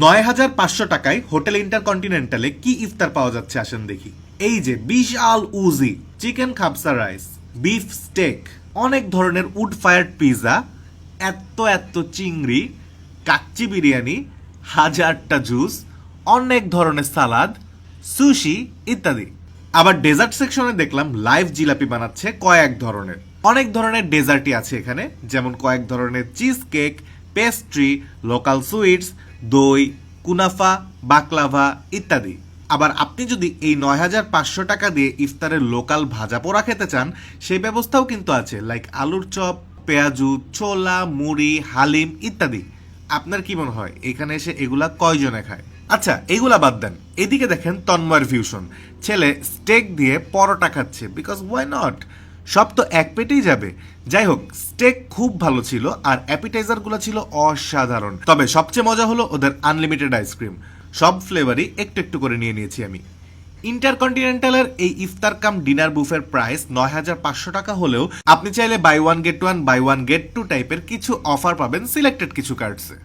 ৯,৫০০ টাকায় হোটেল ইন্টারকন্টিনেন্টালে কি ইফতার পাওয়া যাচ্ছে আসেন দেখি। এই যে বিশাল উজি চিকেন খাবসা রাইস, বিফ স্টেক, অনেক ধরনের উড ফায়ার্ড পিজা, এত এত চিংড়ি, কাচ্চি বিরিয়ানি, হাজারটা জুস, অনেক ধরনের সালাদ, সুশি ইত্যাদি। আবার ডেজার্ট সেকশনে দেখলাম লাইভ জিলাপি বানাচ্ছে কয়েক ধরনের। অনেক ধরনের ডেজার্টই আছে এখানে, যেমন কয়েক ধরনের cheese cake, pastry, local sweets, দই, কুনাফা, বাকলাভা ইত্যাদি। আবার আপনি যদি এই ৯,৫০০ টাকা দিয়ে ইফতারের লোকাল ভাজা পোড়া খেতে চান, সেই ব্যবস্থাও কিন্তু আছে, লাইক আলুর চপ, পেঁয়াজু, ছোলা, মুড়ি, হালিম ইত্যাদি। আপনার কি মনে হয় এখানে এসে এগুলা কয়জনে খায়? আচ্ছা, এগুলা বাদ দেন, এদিকে দেখেন তন্ময়ের ফিউশন। ছেলে স্টেক দিয়ে পরোটা খাচ্ছে, বিকজ ওয়াই নট, সব তো এক পেটেই যাবে। যাই হোক, স্টেক খুব ভালো ছিল আর অ্যাপিটাইজার গুলো ছিল অসাধারণ। তবে সবচেয়ে মজা হলো ওদের আনলিমিটেড আইসক্রিম, সব ফ্লেভারই একটু একটু করে নিয়ে নিয়েছি আমি। ইন্টারকন্টিনেন্টালের এই ইফতার কাম ডিনার বুফের প্রাইস ৯,৫০০ টাকা হলেও আপনি চাইলে buy one get one, buy one get two টাইপের কিছু অফার পাবেন সিলেক্টেড কিছু কার্ডসে।